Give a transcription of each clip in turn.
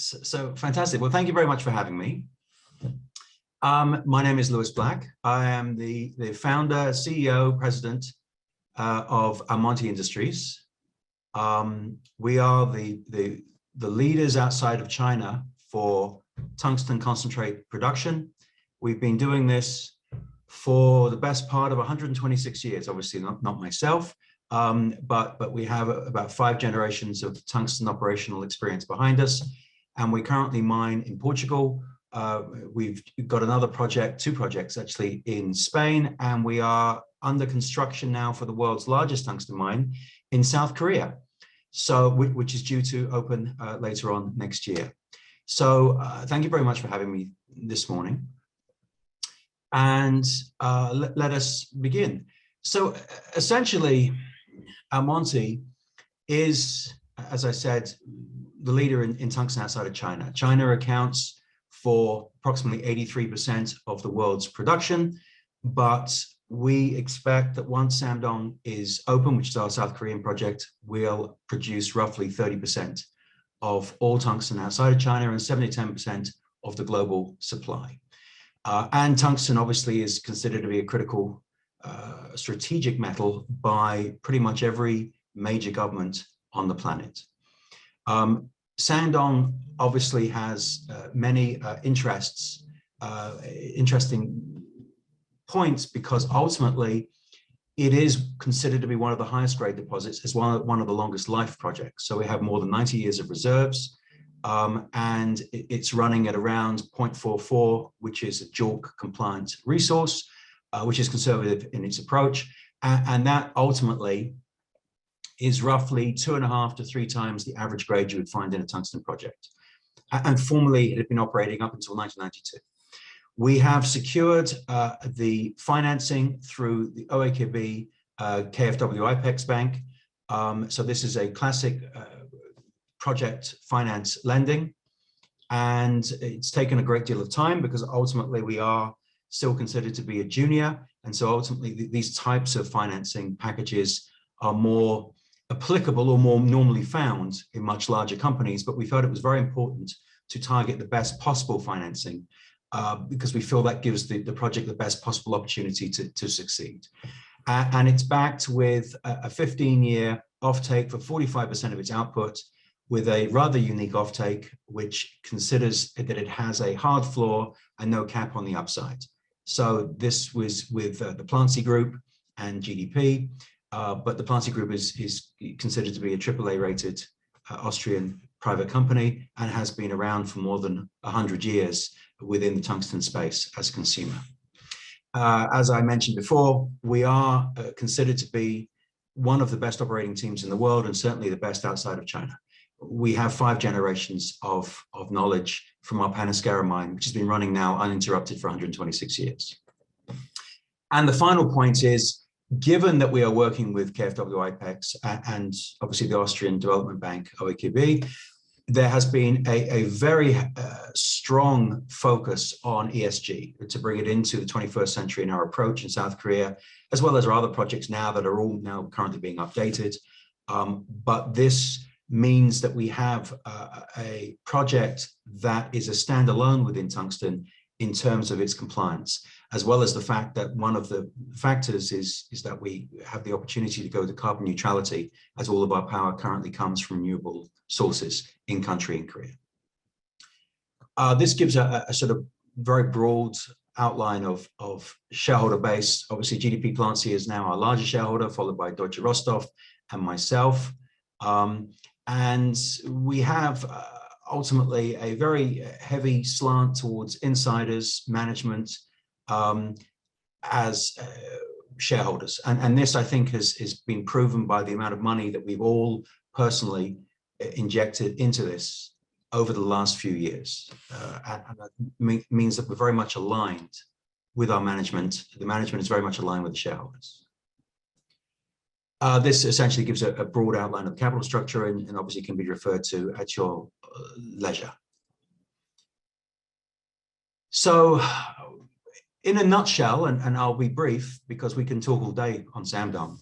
So fantastic. Well, thank you very much for having me. My name is Lewis Black. I am the founder, CEO, president of Almonty Industries. We are the leaders outside of China for tungsten concentrate production. We've been doing this for the best part of 126 years, obviously not myself, but we have about 5 generations of tungsten operational experience behind us. And we currently mine in Portugal. We've got another project, 2 projects actually, in Spain, and we are under construction now for the world's largest tungsten mine in South Korea, which is due to open later on next year. So thank you very much for having me this morning. And let us begin. So essentially, Almonty is, as I said, the leader in tungsten outside of China. China accounts for approximately 83% of the world's production, but we expect that once Samdong is open, which is our South Korean project, we'll produce roughly 30% of all tungsten outside of China and 70–10% of the global supply. And tungsten obviously is considered to be a critical strategic metal by pretty much every major government on the planet. Samdong obviously has many interesting points, because ultimately it is considered to be one of the highest grade deposits, as one of the longest life projects. So we have more than 90 years of reserves, and it's running at around 0.44, which is a JORC compliant resource, which is conservative in its approach. And that ultimately is roughly 2.5 to 3 times the average grade you would find in a tungsten project. And formerly it had been operating up until 1992. We have secured the financing through the OAKB KfW IPEX Bank. So this is a classic project finance lending. And it's taken a great deal of time, because ultimately we are still considered to be a junior. And so ultimately these types of financing packages are more applicable or more normally found in much larger companies. But we felt it was very important to target the best possible financing, because we feel that gives the project the best possible opportunity to succeed. And it's backed with a 15-year offtake for 45% of its output, with a rather unique offtake, which considers that it has a hard floor and no cap on the upside. So this was with the Plancy Group and GDP, but the Plancy Group is considered to be a AAA rated Austrian private company, and has been around for more than 100 years within the tungsten space as a consumer. As I mentioned before, we are considered to be one of the best operating teams in the world, and certainly the best outside of China. We have 5 generations of knowledge from our Panasquare mine, which has been running now uninterrupted for 126 years. And the final point is, given that we are working with KfW IPEX and obviously the Austrian Development Bank, OAKB, there has been a very strong focus on ESG to bring it into the 21st century in our approach in South Korea, as well as our other projects now that are all now currently being updated. But this means that we have a project that is a standalone within tungsten in terms of its compliance, as well as the fact that one of the factors is that we have the opportunity to go to carbon neutrality, as all of our power currently comes from renewable sources in country in Korea. This gives a sort of very broad outline of shareholder base. Obviously, GDP Plancy is now our largest shareholder, followed by Deutsche Rohstoff and myself. And we have ultimately a very heavy slant towards insiders, management, as shareholders. And this, I think, has been proven by the amount of money that we've all personally injected into this over the last few years. And that means that we're very much aligned with our management. The management is very much aligned with the shareholders. This essentially gives a broad outline of the capital structure, and obviously can be referred to at your leisure. So in a nutshell, and I'll be brief because we can talk all day on Samdong,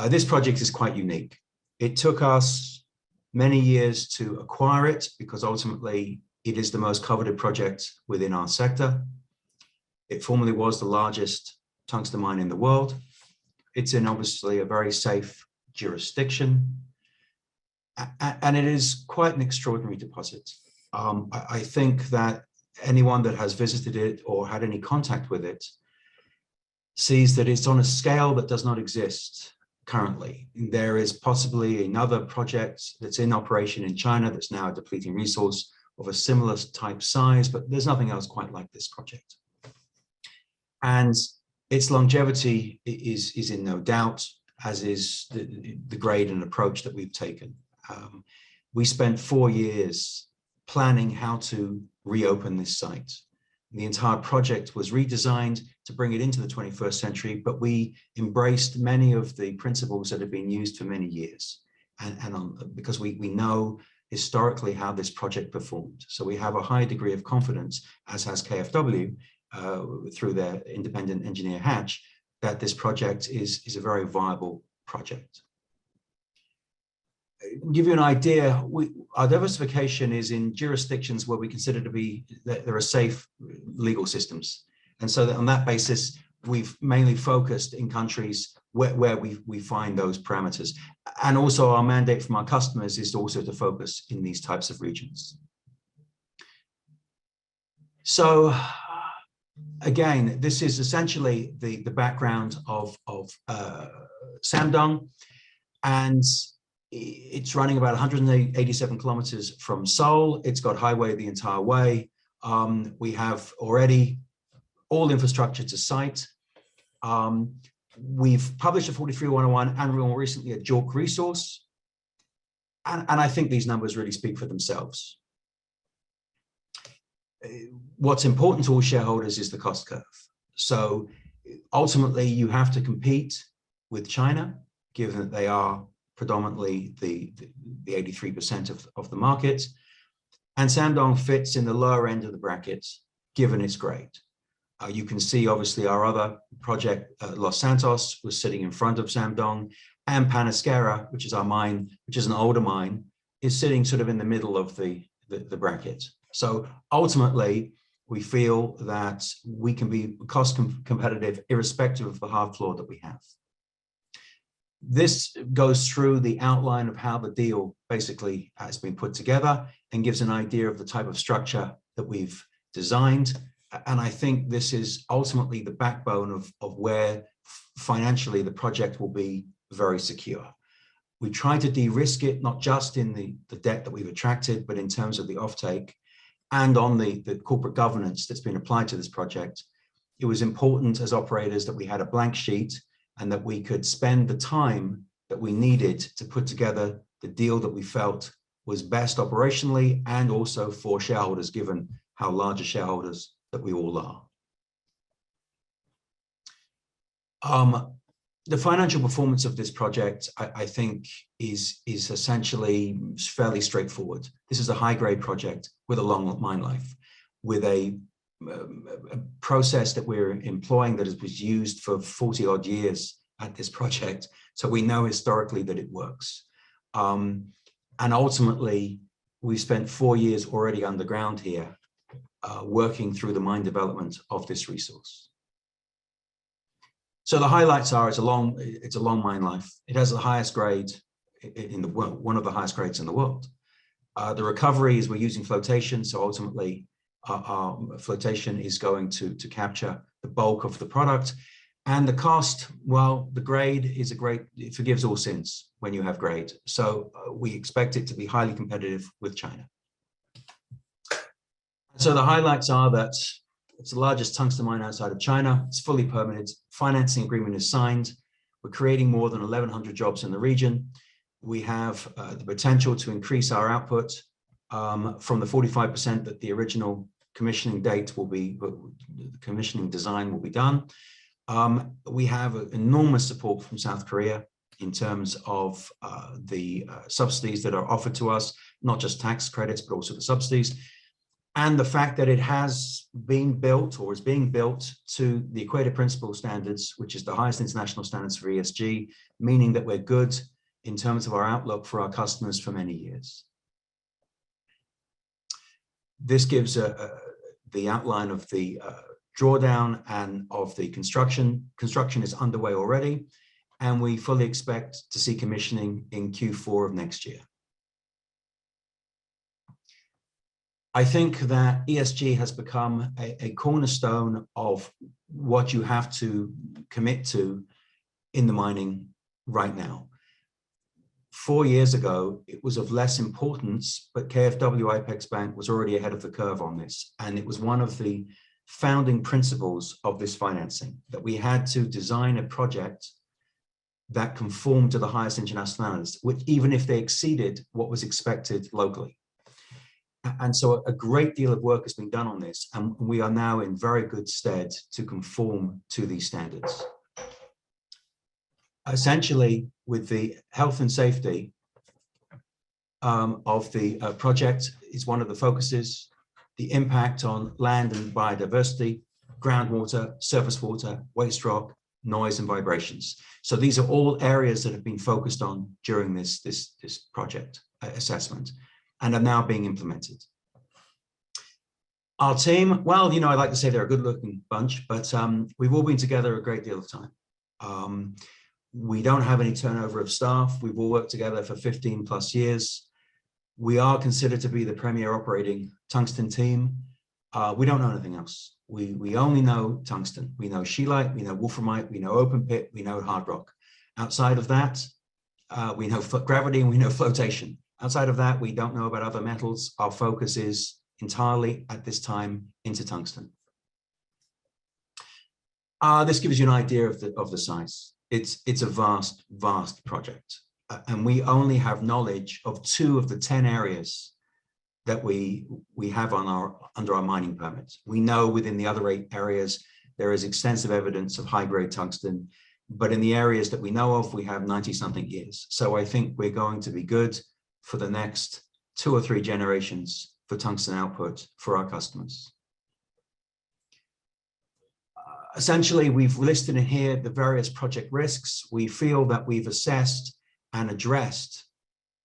this project is quite unique. It took us many years to acquire it because ultimately it is the most coveted project within our sector. It formerly was the largest tungsten mine in the world. It's in obviously a very safe jurisdiction. And it is quite an extraordinary deposit. I think that anyone that has visited it or had any contact with it sees that it's on a scale that does not exist currently. There is possibly another project that's in operation in China that's now a depleting resource of a similar type size, but there's nothing else quite like this project. And its longevity is in no doubt, as is the grade and approach that we've taken. We spent 4 years planning how to reopen this site. The entire project was redesigned to bring it into the 21st century, but we embraced many of the principles that have been used for many years. Because we know historically how this project performed. So we have a high degree of confidence, as has KfW, through their independent engineer Hatch, that this project is a very viable project. Give you an idea, our diversification is in jurisdictions where we consider to be that there are safe legal systems. And so that on that basis, we've mainly focused in countries where we find those parameters. And also our mandate from our customers is also to focus in these types of regions. So again, this is essentially the background of Samdong, and it's running about 187 kilometers from Seoul. It's got highway the entire way. We have already all infrastructure to site. We've published a 43-101 and more recently a JORC resource. And I think these numbers really speak for themselves. What's important to all shareholders is the cost curve. So ultimately you have to compete with China, given that they are predominantly the 83% of the market. And Samdong fits in the lower end of the bracket, given its grade. You can see obviously our other project, Los Santos, was sitting in front of Samdong, and Panasquare, which is our mine, which is an older mine, is sitting sort of in the middle of the bracket. So ultimately, we feel that we can be cost competitive irrespective of the hard floor that we have. This goes through the outline of how the deal basically has been put together and gives an idea of the type of structure that we've designed. And I think this is ultimately the backbone of where financially the project will be very secure. We try to de-risk it, not just in the debt that we've attracted, but in terms of the offtake and on the corporate governance that's been applied to this project. It was important as operators that we had a blank sheet and that we could spend the time that we needed to put together the deal that we felt was best operationally and also for shareholders, given how large shareholders that we all are. The financial performance of this project, I think, is essentially fairly straightforward. This is a high-grade project with a long mine life, with a process that we're employing that was used for 40-odd years at this project. So we know historically that it works. And ultimately, we spent 4 years already underground here, working through the mine development of this resource. So the highlights are it's a long mine life. It has the highest grade in the world, one of the highest grades in the world. The recovery is we're using flotation, so ultimately our flotation is going to capture the bulk of the product. And the cost, well, the grade is it forgives all sins when you have grade. So we expect it to be highly competitive with China. So the highlights are that it's the largest tungsten mine outside of China. It's fully permitted. Financing agreement is signed. We're creating more than 1,100 jobs in the region. We have the potential to increase our output from the 45% that the original commissioning date will be, the commissioning design will be done. We have enormous support from South Korea in terms of the subsidies that are offered to us, not just tax credits, but also the subsidies. And the fact that it has been built or is being built to the Equator Principles standards, which is the highest international standards for ESG, meaning that we're good in terms of our outlook for our customers for many years. This gives the outline of the drawdown and of the construction. Construction is underway already, and we fully expect to see commissioning in Q4 of next year. I think that ESG has become a cornerstone of what you have to commit to in the mining right now. 4 years ago, it was of less importance, but KfW IPEX Bank was already ahead of the curve on this. And it was one of the founding principles of this financing, that we had to design a project that conformed to the highest international standards, which even if they exceeded what was expected locally. And so a great deal of work has been done on this, and we are now in very good stead to conform to these standards. Essentially, with the health and safety of the project is one of the focuses, the impact on land and biodiversity, groundwater, surface water, waste rock, noise and vibrations. So these are all areas that have been focused on during this project assessment and are now being implemented. Our team, well, you know, I like to say they're a good-looking bunch, but we've all been together a great deal of time. We don't have any turnover of staff. We've all worked together for 15 plus years. We are considered to be the premier operating tungsten team. We don't know anything else. We only know tungsten. We know scheelite, we know wolframite, we know open pit, we know hard rock. Outside of that, we know gravity and we know flotation. Outside of that, we don't know about other metals. Our focus is entirely at this time into tungsten. This gives you an idea of the size. It's a vast, vast project. And we only have knowledge of 2 of the 10 areas that we have on under our mining permits. We know within the other 8 areas, there is extensive evidence of high-grade tungsten, but in the areas that we know of, we have 90-something years. So I think we're going to be good for the next 2 or 3 generations for tungsten output for our customers. Essentially, we've listed in here the various project risks. We feel that we've assessed and addressed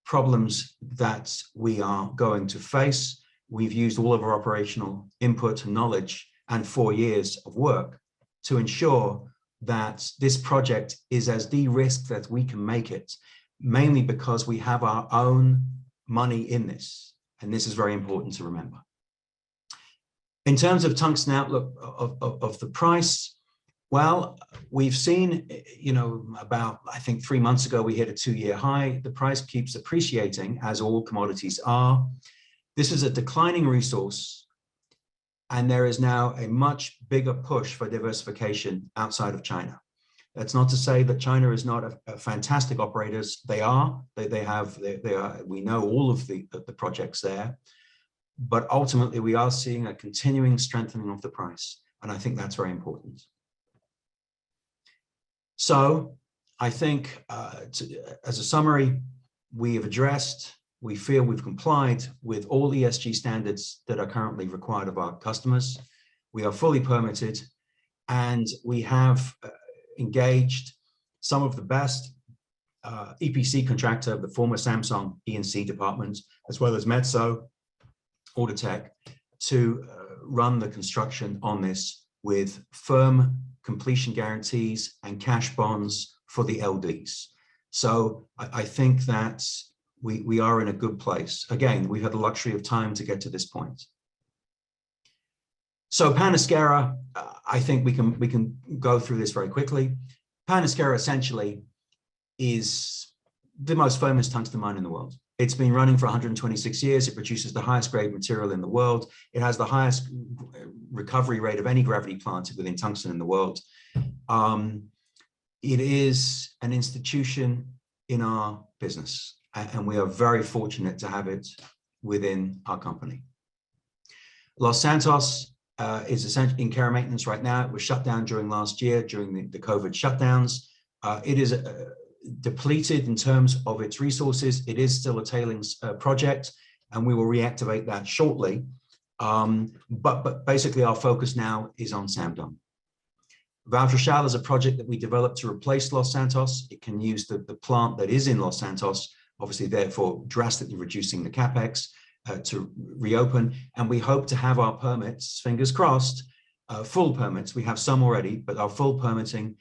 problems that we are going to face. We've used all of our operational input and knowledge and 4 years of work to ensure that this project is as de-risked that we can make it, mainly because we have our own money in this. And this is very important to remember. In terms of tungsten outlook of the price, well, we've seen, you know, about, I think 3 months ago, we hit a 2-year high. The price keeps appreciating, as all commodities are. This is a declining resource, and there is now a much bigger push for diversification outside of China. That's not to say that China is not a fantastic operators. They are. They are. We know all of the projects there. But ultimately, we are seeing a continuing strengthening of the price, and I think that's very important. So I think, as a summary, we have addressed, we feel we've complied with all ESG standards that are currently required of our customers. We are fully permitted, and we have engaged some of the best EPC contractor, the former Samsung E&C department, as well as Metso, Autotech, to run the construction on this with firm completion guarantees and cash bonds for the LDs. So I think that we are in a good place. Again, we've had the luxury of time to get to this point. So Panasquare, I think we can go through this very quickly. Panasquare essentially is the most famous tungsten mine in the world. It's been running for 126 years. It produces the highest grade material in the world. It has the highest recovery rate of any gravity plant within tungsten in the world. It is an institution in our business, and we are very fortunate to have it within our company. Los Santos is essentially in care and maintenance right now. It was shut down during last year, during the COVID shutdowns. It is depleted in terms of its resources. It is still a tailings project, and we will reactivate that shortly. But basically our focus now is on Samdong. Valtrashal is a project that we developed to replace Los Santos. It can use the plant that is in Los Santos, obviously therefore drastically reducing the capex to reopen. And we hope to have our permits, fingers crossed, full permits. We have some already, but our full permitting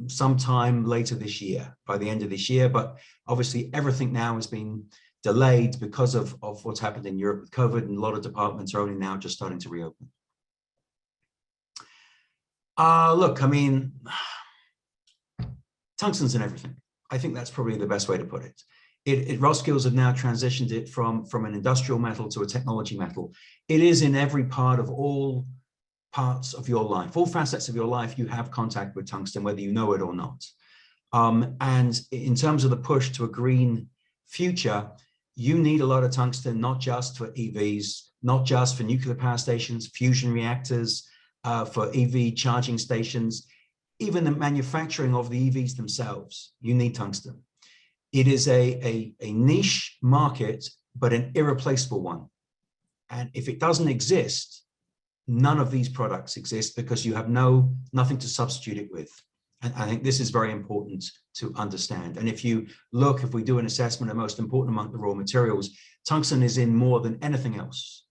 sometime later this year, by the end of this year. But obviously everything now has been delayed because of what's happened in Europe with COVID, and a lot of departments are only now just starting to reopen. Look, I mean, tungsten's in everything. I think that's probably the best way to put it. Roskilde's have now transitioned it from an industrial metal to a technology metal. It is in every part of all parts of your life, all facets of your life. You have contact with tungsten, whether you know it or not. And in terms of the push to a green future, you need a lot of tungsten, not just for EVs, not just for nuclear power stations, fusion reactors, for EV charging stations, even the manufacturing of the EVs themselves. You need tungsten. It is a niche market, but an irreplaceable one. And if it doesn't exist, none of these products exist, because you have nothing to substitute it with. And I think this is very important to understand. And if we do an assessment of most important among the raw materials, tungsten is in more than anything else.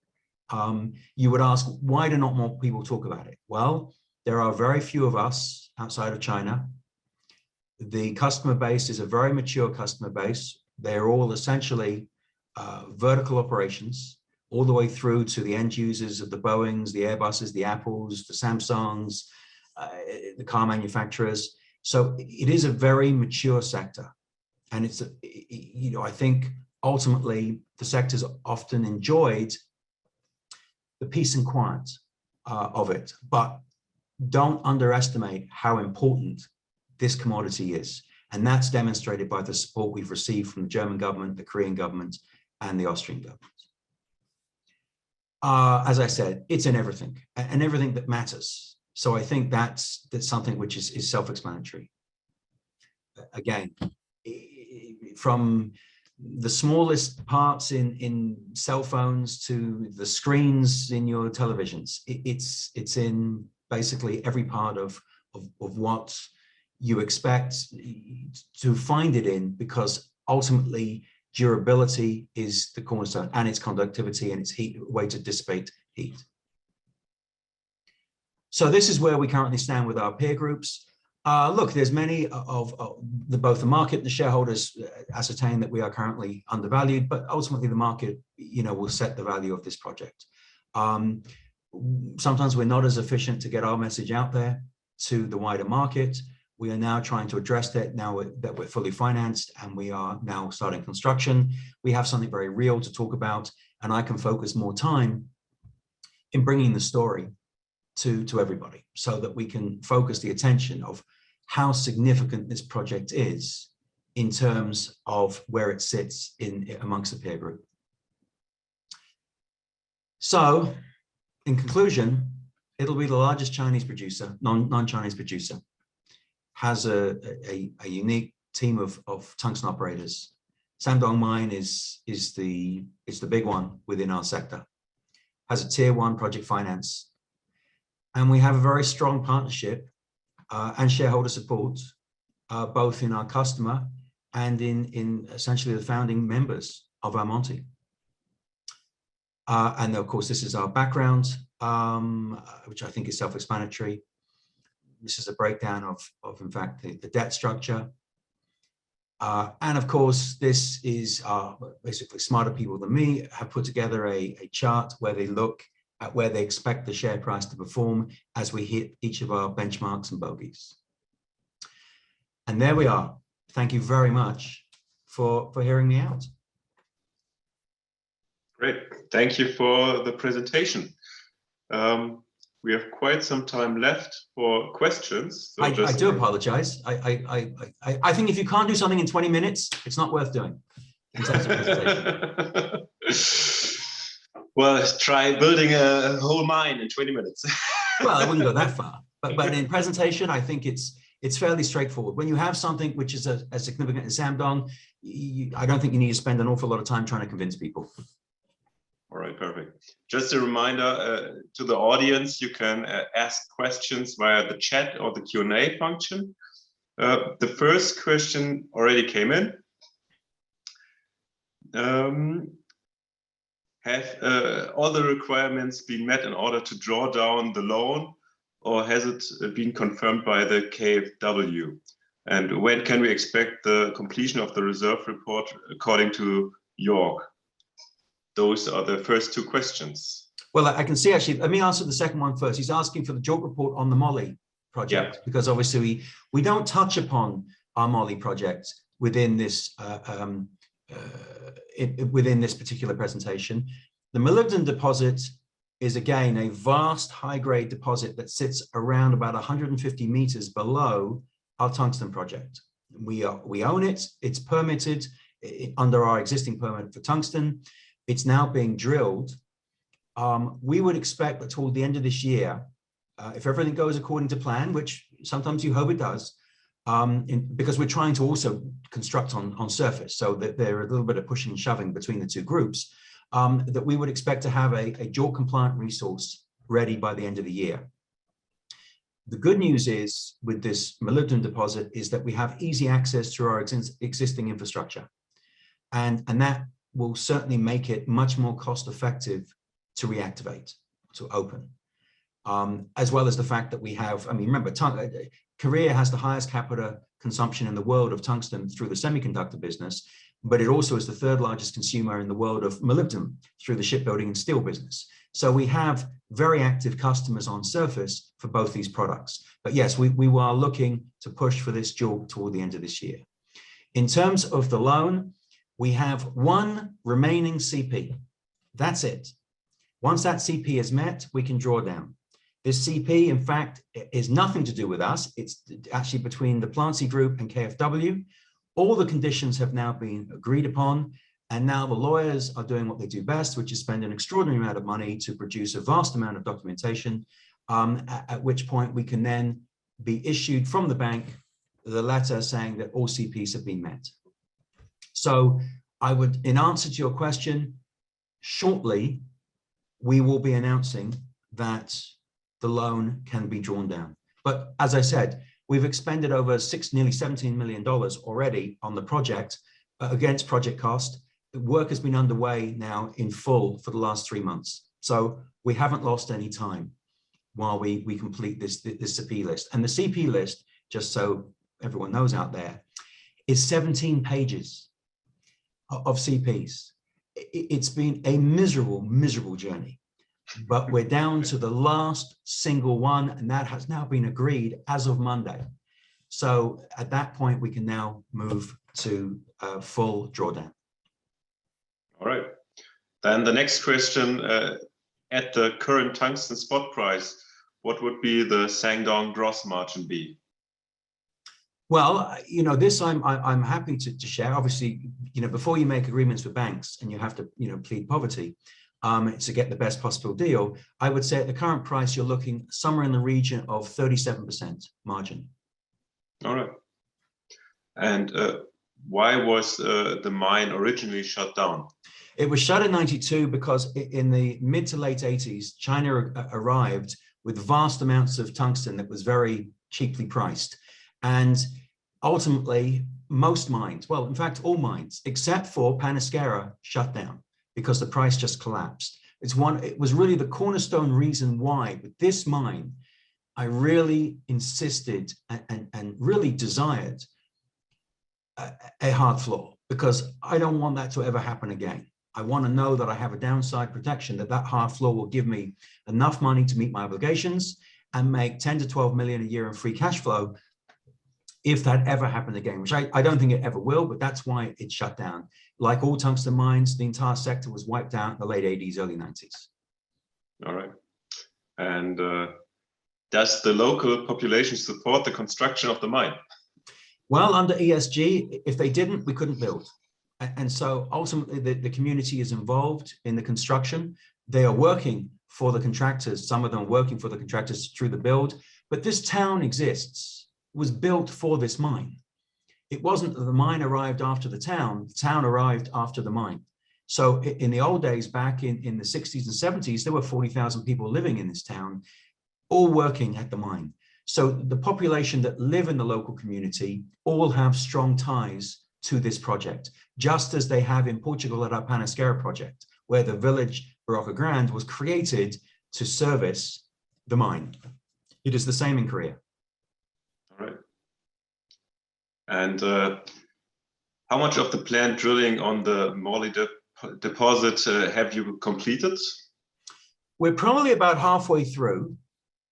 You would ask, why do not more people talk about it? Well, there are very few of us outside of China. The customer base is a very mature customer base. They're all essentially vertical operations, all the way through to the end users of the Boeings, the Airbuses, the Apples, the Samsungs, the car manufacturers. So it is a very mature sector. And it's, I think ultimately the sector's often enjoyed the peace and quiet of it, but don't underestimate how important this commodity is. And that's demonstrated by the support we've received from the German government, the Korean government, and the Austrian government. As I said, it's in everything and everything that matters. So I think that's something which is self-explanatory. Again, from the smallest parts in cell phones to the screens in your televisions, it's in basically every part of what you expect to find it in, because ultimately durability is the cornerstone, and its conductivity and its way to dissipate heat. So this is where we currently stand with our peer groups. Look, there's many of both the market and the shareholders ascertain that we are currently undervalued, but ultimately the market, will set the value of this project. Sometimes we're not as efficient to get our message out there to the wider market. We are now trying to address that now that we're fully financed and we are now starting construction. We have something very real to talk about, and I can focus more time in bringing the story to everybody, so that we can focus the attention of how significant this project is in terms of where it sits amongst the peer group. So in conclusion, it'll be the largest Chinese producer, non-Chinese producer, has a unique team of tungsten operators. Samdong mine is the big one within our sector, has a tier 1 project finance. And we have a very strong partnership and shareholder support, both in our customer and in essentially the founding members of Almonty. And of course, this is our background, which I think is self-explanatory. This is a breakdown of in fact, the debt structure. And of course, this is basically smarter people than me have put together a chart where they look at where they expect the share price to perform as we hit each of our benchmarks and bogeys. And there we are. Thank you very much for hearing me out. Great. Thank you for the presentation. We have quite some time left for questions. So I do apologize. I think if you can't do something in 20 minutes, it's not worth doing in terms of presentation. Well, try building a whole mine in 20 minutes. Well, I wouldn't go that far, but in presentation, I think it's fairly straightforward. When you have something which is as significant as Samdong, I don't think you need to spend an awful lot of time trying to convince people. All right. right, perfect. Just a reminder to the audience, you can ask questions via the chat or the Q&A function. The first question already came in. Have all the requirements been met in order to draw down the loan, or has it been confirmed by the KfW? And when can we expect the completion of the reserve report according to York? Those are the first two questions. Well, I can see actually, let me answer the second one first. He's asking for the JORC report on the Molly project, because obviously we don't touch upon our Molly project within this within this particular presentation. The Malignant Deposit is again a vast high-grade deposit that sits around about 150 meters below our tungsten project. We own it. It's permitted under our existing permit for tungsten. It's now being drilled. We would expect that toward the end of this year, if everything goes according to plan, which sometimes you hope it does, because we're trying to also construct on surface, so that there are a little bit of pushing and shoving between the two groups, that we would expect to have a JORC compliant resource ready by the end of the year. The good news is with this molybdenum deposit is that we have easy access through our existing infrastructure. And that will certainly make it much more cost effective to reactivate, to open. As well as the fact that we have, I mean, remember, Korea has the highest capita consumption in the world of tungsten through the semiconductor business, but it also is the third largest consumer in the world of molybdenum through the shipbuilding and steel business. So we have very active customers on surface for both these products. But yes, we are looking to push for this JORC toward the end of this year. In terms of the loan, we have one remaining CP. That's it. Once that CP is met, we can draw down. This CP, in fact, is nothing to do with us. It's actually between the Plancy Group and KfW. All the conditions have now been agreed upon, and now the lawyers are doing what they do best, which is spend an extraordinary amount of money to produce a vast amount of documentation, at which point we can then be issued from the bank the letter saying that all CPs have been met. So I would, in answer to your question, shortly, we will be announcing that the loan can be drawn down. But as I said, we've expended over nearly $17 million already on the project against project cost. The work has been underway now in full for the last 3 months. So we haven't lost any time while we complete this CP list. And the CP list, just so everyone knows out there, is 17 pages of CPs. It's been a miserable, miserable journey. But we're down to the last single one, and that has now been agreed as of Monday. So at that point, we can now move to full drawdown. All right. Then the next question, at the current tungsten spot price, what would be the Sangdong gross margin be? Well, you know, this I'm happy to share. Obviously, you know, before you make agreements with banks and you have to, you know, plead poverty, to get the best possible deal, I would say at the current price, you're looking somewhere in the region of 37% margin. All right. And why was the mine originally shut down? It was shut in '92 because in the mid to late 80s, China arrived with vast amounts of tungsten that was very cheaply priced. And ultimately, most mines, well, in fact, all mines, except for Panasquare, shut down, because the price just collapsed. It was really the cornerstone reason why, with this mine, I really insisted and really desired a hard floor, because I don't want that to ever happen again. I want to know that I have a downside protection, that hard floor will give me enough money to meet my obligations and make 10 to 12 million a year in free cash flow if that ever happened again, which I don't think it ever will, but that's why it shut down. Like all tungsten mines, the entire sector was wiped out in the late 80s, early 90s. All right. And does the local population support the construction of the mine? Well, under ESG, if they didn't, we couldn't build. And so ultimately the community is involved in the construction. They are working for the contractors. Some of them are working for the contractors through the build, but this town exists, was built for this mine. It wasn't that the mine arrived after the town arrived after the mine. So in the old days, back in the 60s and 70s, there were 40,000 people living in this town, all working at the mine. So the population that live in the local community all have strong ties to this project, just as they have in Portugal at our Panasquare project, where the village Barroca Grande was created to service the mine. It is the same in Korea. All right. And how much of the planned drilling on the Malignant Deposit have you completed? We're probably about halfway through,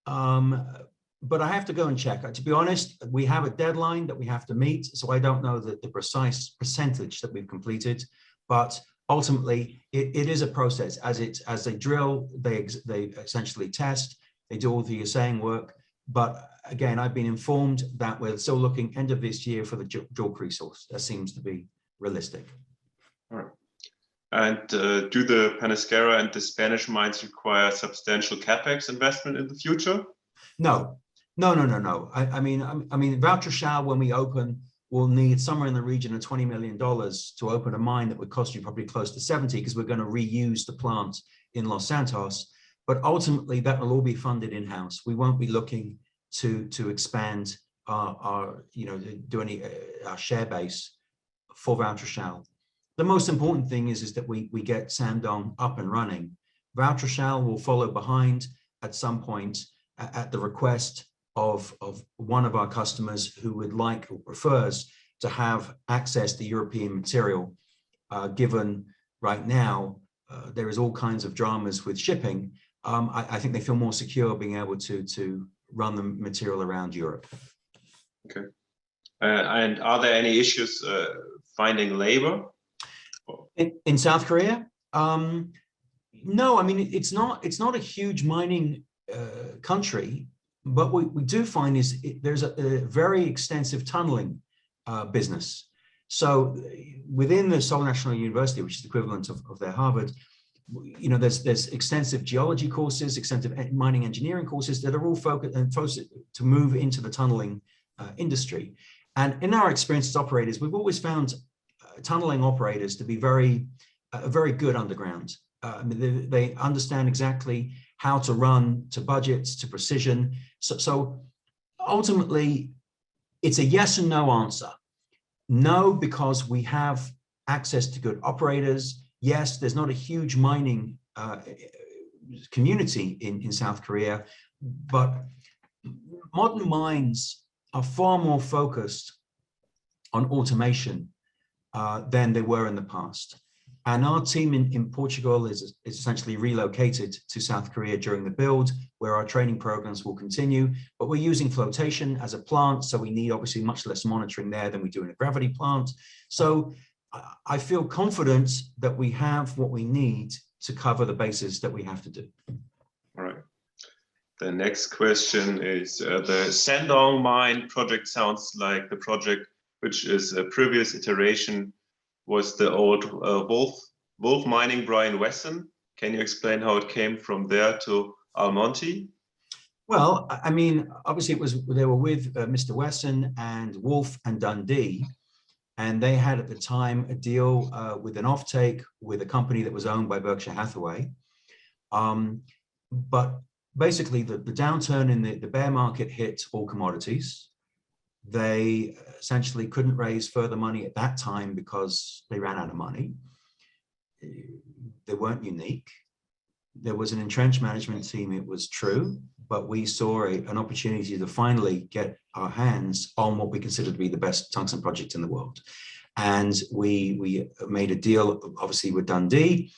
but I have to go and check. To be honest, we have a deadline that we have to meet, so I don't know the precise percentage that we've completed, but ultimately it is a process. As they drill, they essentially test, they do all the assaying work. But again, I've been informed that we're still looking end of this year for the JORC resource. That seems to be realistic. All right. And do the Panasquare and the Spanish mines require substantial capex investment in the future? No. I mean, Valtrachal, when we open, will need somewhere in the region of $20 million to open a mine that would cost you probably close to 70, because we're going to reuse the plant in Los Santos. But ultimately, that will all be funded in-house. We won't be looking to expand our share base for Valtrachal. The most important thing is that we get Sangdong up and running. Valtrachal will follow behind at some point at the request of one of our customers who would like or prefers to have access to European material, given right now there is all kinds of dramas with shipping. I think they feel more secure being able to run the material around Europe. Okay. And are there any issues finding labor? In South Korea? No, I mean, it's not a huge mining country, but what we do find is there's a very extensive tunneling business. So within the Seoul National University, which is the equivalent of their Harvard, there's extensive geology courses, extensive mining engineering courses that are all focused to move into the tunneling industry. And in our experience as operators, we've always found tunneling operators to be very good underground. They understand exactly how to run to budgets, to precision. So ultimately, it's a yes and no answer. No, because we have access to good operators. Yes, there's not a huge mining community in South Korea, but modern mines are far more focused on automation than they were in the past. And our team in Portugal is essentially relocated to South Korea during the build, where our training programs will continue. But we're using flotation as a plant, so we need obviously much less monitoring there than we do in a gravity plant. So I feel confident that we have what we need to cover the bases that we have to do. All right. The next question is the Sangdong mine project sounds like the project which is a previous iteration was the old Wolf Mining Brian Wesson. Can you explain how it came from there to Almonty? Well, I mean, obviously they were with Mr. Wesson and Wolf and Dundee, and they had at the time a deal with an offtake with a company that was owned by Berkshire Hathaway. But basically the downturn in the bear market hit all commodities. They essentially couldn't raise further money at that time because they ran out of money. They weren't unique. There was an entrenched management team, it was true, but we saw an opportunity to finally get our hands on what we consider to be the best tungsten project in the world. And we made a deal, obviously, with Dundee.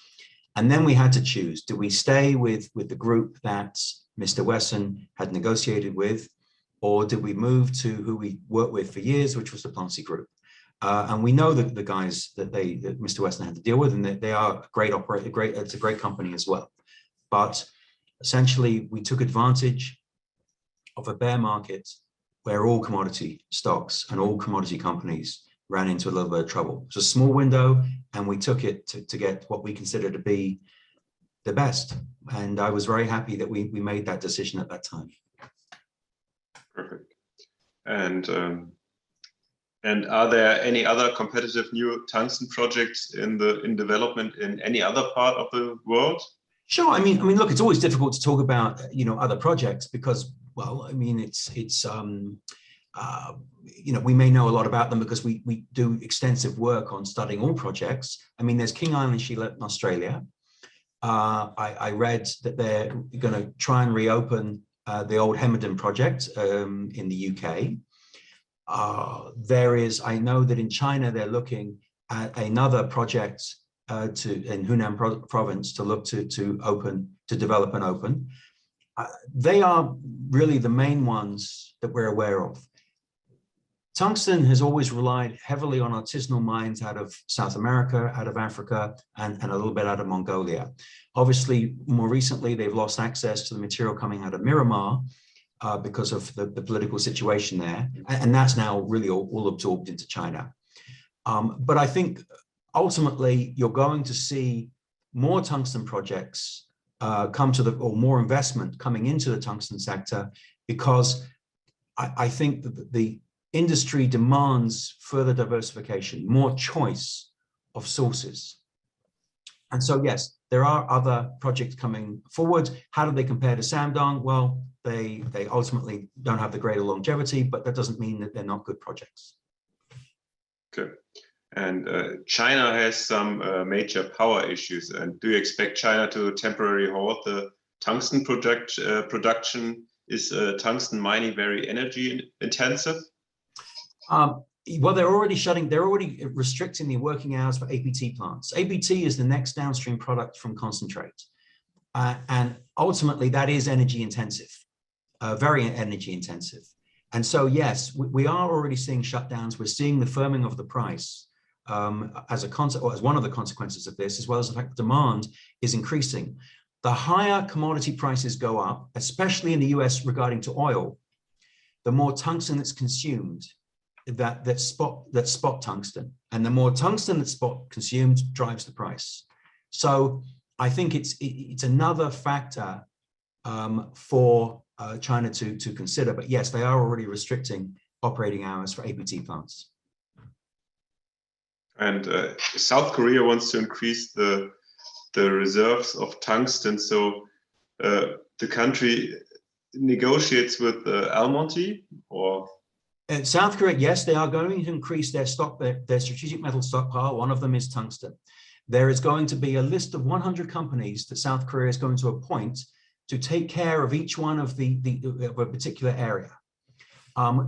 And then we had to choose. Do we stay with the group that Mr. Wesson had negotiated with, or did we move to who we worked with for years, which was the Plancy Group? And we know that the guys that Mr. Wesson had to deal with, and they are a great operator, it's a great company as well. But essentially, we took advantage of a bear market where all commodity stocks and all commodity companies ran into a little bit of trouble. It was a small window, and we took it to get what we consider to be the best. And I was very happy that we made that decision at that time. Perfect. And And are there any other competitive new tungsten projects in development in any other part of the world? Sure. I mean, look, it's always difficult to talk about, other projects because, well, I mean, we may know a lot about them because we do extensive work on studying all projects. I mean, there's King Island Shielet in Australia. I read that they're going to try and reopen the old Hemerdon project in the UK. I know that in China, they're looking at another project in Hunan province to look to develop and open. They are really the main ones that we're aware of. Tungsten has always relied heavily on artisanal mines out of South America, out of Africa, and a little bit out of Mongolia. Obviously, more recently, they've lost access to the material coming out of Myanmar because of the political situation there. And that's now really all absorbed into China. But I think ultimately, you're going to see more tungsten projects or more investment coming into the tungsten sector because I think that the industry demands further diversification, more choice of sources. And so, yes, there are other projects coming forward. How do they compare to Shandong? Well, they ultimately don't have the greater longevity, but that doesn't mean that they're not good projects. Okay. And China has some major power issues. And do you expect China to temporarily halt the tungsten production? Is tungsten mining very energy intensive? Well, they're already restricting the working hours for APT plants. APT is the next downstream product from concentrate. And ultimately, that is energy intensive, very energy intensive. And so, yes, we are already seeing shutdowns. We're seeing the firming of the price as one of the consequences of this, as well as the fact that demand is increasing. The higher commodity prices go up, especially in the US regarding to oil, the more tungsten that's consumed, that's spot tungsten, and the more tungsten that's spot consumed drives the price. So I think it's another factor for China to consider. But yes, they are already restricting operating hours for APT plants. And South Korea wants to increase the reserves of tungsten. So the country negotiates with Almonty, or? South Korea, yes, they are going to increase their strategic metal stockpile. One of them is tungsten. There is going to be a list of 100 companies that South Korea is going to appoint to take care of each one of a particular area.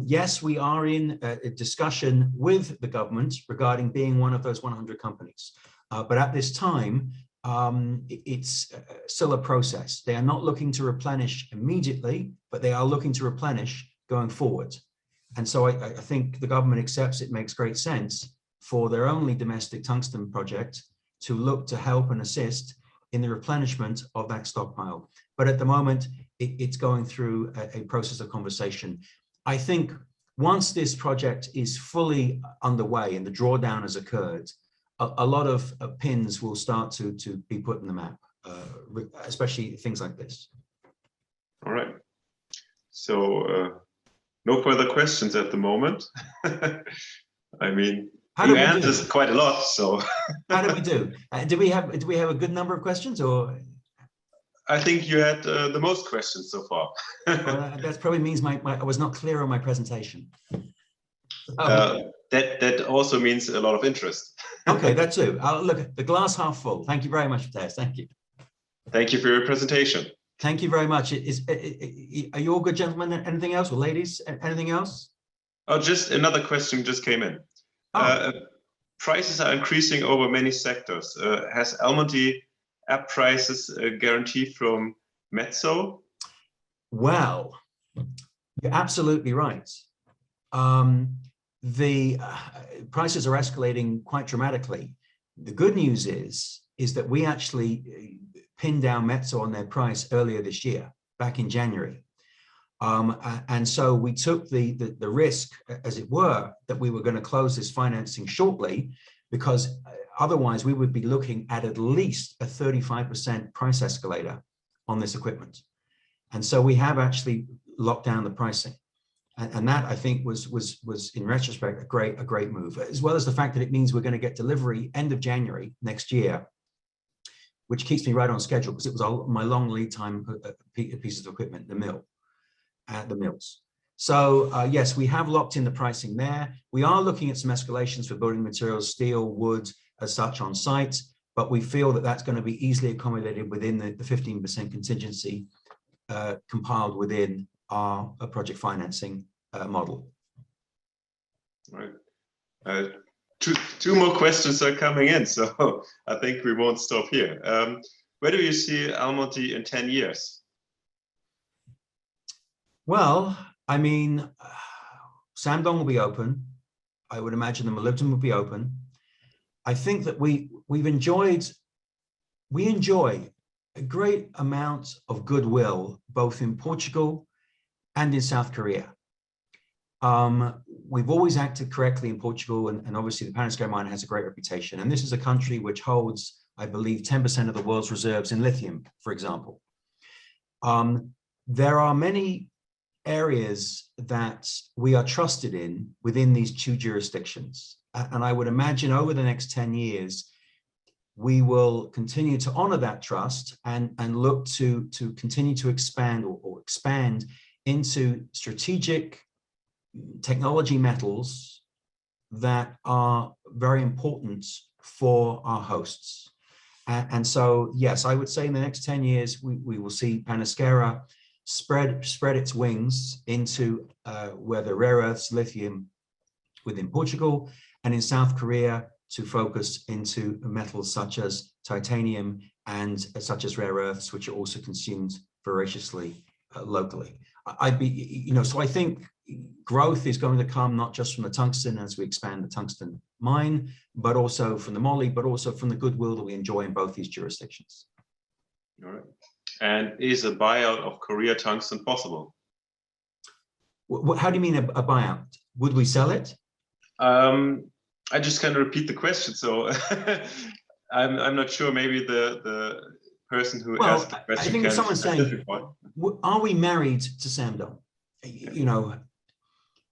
Yes, we are in a discussion with the government regarding being one of those 100 companies. But at this time, it's still a process. They are not looking to replenish immediately, but they are looking to replenish going forward. And so I think the government accepts it makes great sense for their only domestic tungsten project to look to help and assist in the replenishment of that stockpile. But at the moment, it's going through a process of conversation. I think once this project is fully underway and the drawdown has occurred, a lot of pins will start to be put in the map, especially things like this. All right. So no further questions at the moment. I mean, you answered quite a lot. So how did we do? Do we have a good number of questions, or? I think you had the most questions so far. Well, that probably means I was not clear on my presentation. That also means a lot of interest. Okay, that too. I'll look at the glass half full. Thank you very much, Matthias. Thank you. Thank you for your presentation. Thank you very much. Are you all good, gentlemen? Anything else, or ladies? Anything else? Oh, just another question just came in. Prices are increasing over many sectors. Has Almonty app prices a guarantee from Metso? Well, you're absolutely right. The prices are escalating quite dramatically. The good news is that we actually pinned down Metso on their price earlier this year, back in January. And so we took the risk, as it were, that we were going to close this financing shortly, because otherwise we would be looking at least a 35% price escalator on this equipment. And so we have actually locked down the pricing. And that, I think, was in retrospect a great move, as well as the fact that it means we're going to get delivery end of January next year, which keeps me right on schedule, because it was my long lead time pieces of equipment, the mills. So yes, we have locked in the pricing there. We are looking at some escalations for building materials, steel, wood, as such on site, but we feel that that's going to be easily accommodated within the 15% contingency compiled within our project financing model. Right. Two more questions are coming in, so I think we won't stop here. Where do you see Almonty in 10 years? Well, I mean, Samdong will be open. I would imagine the molybdenum will be open. I think that we enjoy a great amount of goodwill, both in Portugal and in South Korea. We've always acted correctly in Portugal, and obviously the Panasquare mine has a great reputation. And this is a country which holds, I believe, 10% of the world's reserves in lithium, for example. There are many areas that we are trusted in within these two jurisdictions. And I would imagine over the next 10 years, we will continue to honor that trust and look to continue to expand or expand into strategic technology metals that are very important for our hosts. And so, yes, I would say in the next 10 years, we will see Panasquare spread its wings into where the rare earths, lithium within Portugal, and in South Korea to focus into metals such as titanium and such as rare earths, which are also consumed voraciously locally. So I think growth is going to come not just from the tungsten as we expand the tungsten mine, but also from the moly, but also from the goodwill that we enjoy in both these jurisdictions. All right. And is a buyout of Korea Tungsten possible? How do you mean a buyout? Would we sell it? I just kind of repeat the question. So I'm not sure. Maybe the person who asked the question. I think if someone's saying, are we married to Samdong? You know,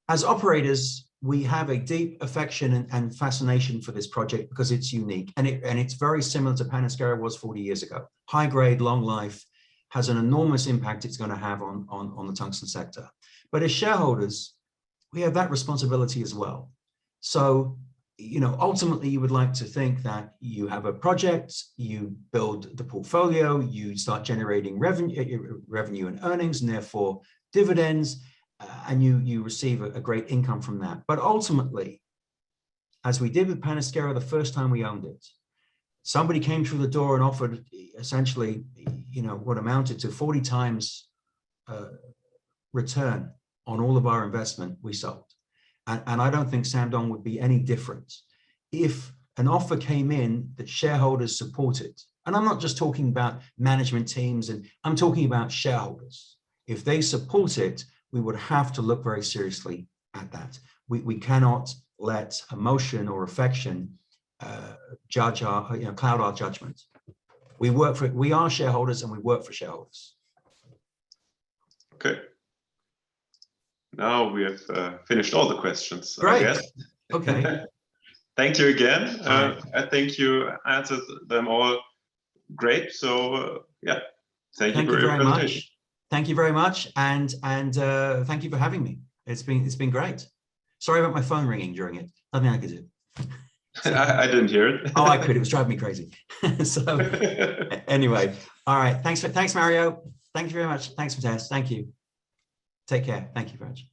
as operators, we have a deep affection and fascination for this project because it's unique, and it's very similar to Panasquare was 40 years ago. High grade, long life, has an enormous impact it's going to have on the tungsten sector. But as shareholders, we have that responsibility as well. So, you know, ultimately you would like to think that you have a project, you build the portfolio, you start generating revenue and earnings, and therefore dividends, and you receive a great income from that. But ultimately, as we did with Panasquare the first time we owned it, somebody came through the door and offered essentially, you know, what amounted to 40 times return on all of our investment we sold. And I don't think Samdong would be any different if an offer came in that shareholders supported. And I'm not just talking about management teams, and I'm talking about shareholders. If they support it, we would have to look very seriously at that. We cannot let emotion or affection judge our, you know, cloud our judgment. We are shareholders and we work for shareholders. Okay. Now we have finished all the questions. Great. I guess. Okay. Thank you again. I think you answered them all great. So yeah, thank you for your presentation. Much. Thank you very much, and thank you for having me. It's been great. Sorry about my phone ringing during it. Nothing I could do. I didn't hear it. Oh, I could. It was driving me crazy. So anyway, all right. Thanks, Mario. Thank you very much. Thanks for Tess. Thank you. Take care. Thank you very much.